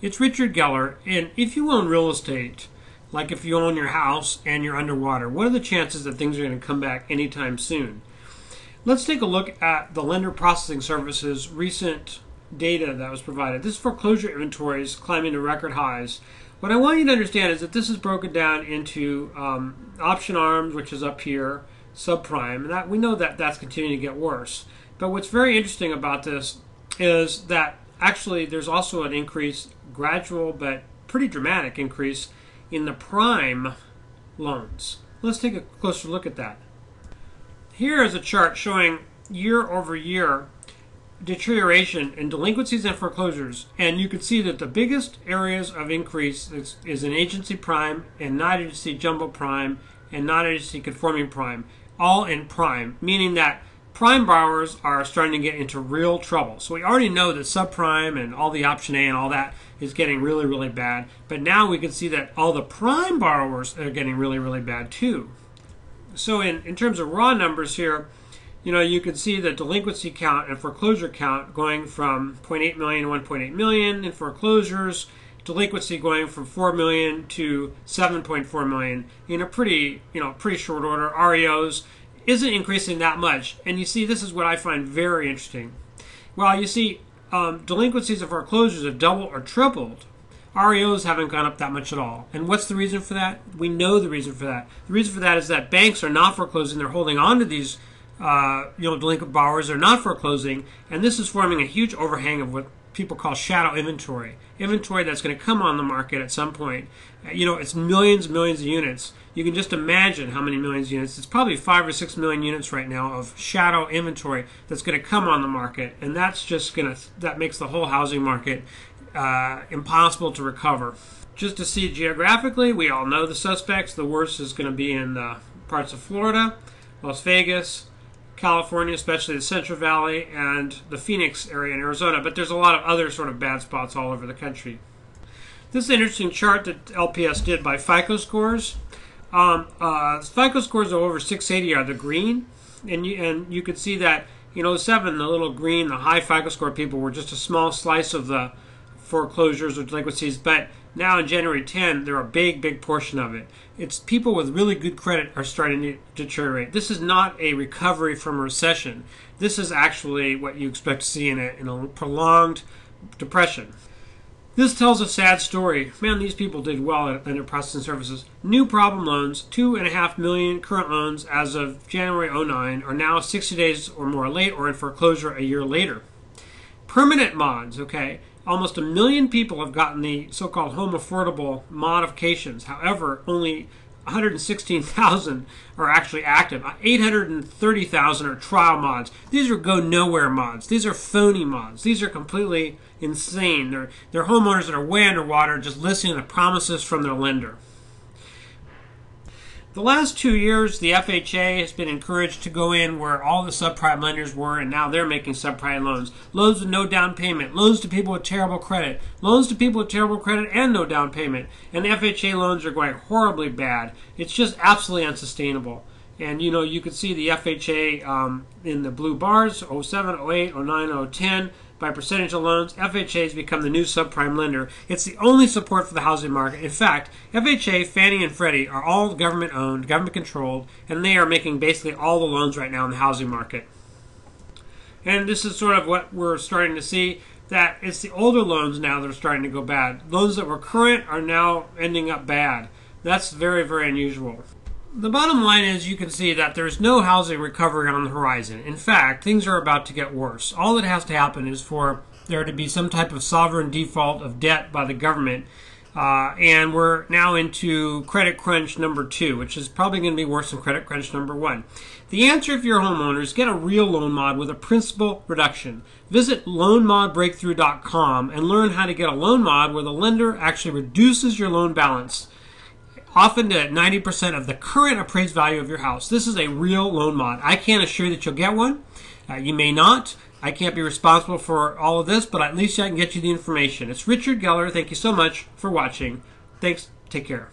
It's Richard Geller, and if you own real estate, like if you own your house and you're underwater, what are the chances that things are going to come back anytime soon? Let's take a look at the Lender Processing Services recent data that was provided. This foreclosure inventory is climbing to record highs. What I want you to understand is that this is broken down into option arms, which is up here, subprime, and that we know that that's continuing to get worse. But what's very interesting about this is that actually there's also an increase, gradual but pretty dramatic increase, in the prime loans. Let's take a closer look at that. Here is a chart showing year over year deterioration in delinquencies and foreclosures, and you can see that the biggest areas of increase is in agency prime and non-agency jumbo prime and non-agency conforming prime, all in prime, meaning that prime borrowers are starting to get into real trouble. So we already know that subprime and all the option A and all that is getting really, really bad, but now we can see that all the prime borrowers are getting really, really bad too. So in terms of raw numbers here, you can see the delinquency count and foreclosure count going from 0.8 million to 1.8 million in foreclosures, delinquency going from 4 million to 7.4 million in a pretty short order. REOs isn't increasing that much, and you see this is what I find very interesting. While you see delinquencies and foreclosures have doubled or tripled, REOs haven't gone up that much at all. And what's the reason for that? We know the reason for that. The reason for that is that banks are not foreclosing; they're holding on to these delinquent borrowers. They're not foreclosing, and this is forming a huge overhang of what people call shadow inventory that's going to come on the market at some point. It's millions and millions of units. You can just imagine how many millions of units. It's probably 5 or 6 million units right now of shadow inventory that's going to come on the market, and that makes the whole housing market impossible to recover. Just to see geographically, we all know the suspects. The worst is going to be in parts of Florida, Las Vegas, California, especially the Central Valley, and the Phoenix area in Arizona, but there's a lot of other sort of bad spots all over the country. This is an interesting chart that LPS did by FICO scores. FICO scores of over 680 are the green, and you could see that in 07, the little green, the high FICO score people were just a small slice of the foreclosures or delinquencies, but now in January 10, they're a big portion of it. It's people with really good credit are starting to deteriorate. This is not a recovery from a recession. This is actually what you expect to see in a prolonged depression. This tells a sad story. Man, these people did well at Lender Processing Services. New problem loans, 2.5 million current loans as of January 09 are now 60 days or more late or in foreclosure a year later. Permanent mods, okay. Almost 1 million people have gotten the so-called home affordable modifications. However, only 116,000 are actually active. 830,000 are trial mods. These are go-nowhere mods. These are phony mods. These are completely insane. They're homeowners that are way underwater just listening to promises from their lender. The last 2 years, the FHA has been encouraged to go in where all the subprime lenders were, and now they're making subprime loans. Loans with no down payment, loans to people with terrible credit, loans to people with terrible credit and no down payment. And the FHA loans are going horribly bad. It's just absolutely unsustainable. And you can see the FHA in the blue bars, 07, 08, 09, 010. By percentage of loans, FHA has become the new subprime lender. It's the only support for the housing market. In fact, FHA, Fannie, and Freddie are all government-owned, government-controlled, and they are making basically all the loans right now in the housing market. And this is sort of what we're starting to see, that it's the older loans now that are starting to go bad. Loans that were current are now ending up bad. That's very, very unusual. The bottom line is you can see that there's no housing recovery on the horizon. In fact, things are about to get worse. All that has to happen is for there to be some type of sovereign default of debt by the government, and we're now into credit crunch number 2, which is probably going to be worse than credit crunch number 1. The answer if you're a homeowner is get a real loan mod with a principal reduction. Visit loanmodbreakthrough.com and learn how to get a loan mod where the lender actually reduces your loan balance, often to 90% of the current appraised value of your house. This is a real loan mod. I can't assure that you'll get one. You may not. I can't be responsible for all of this, but at least I can get you the information. It's Richard Geller. Thank you so much for watching. Thanks. Take care.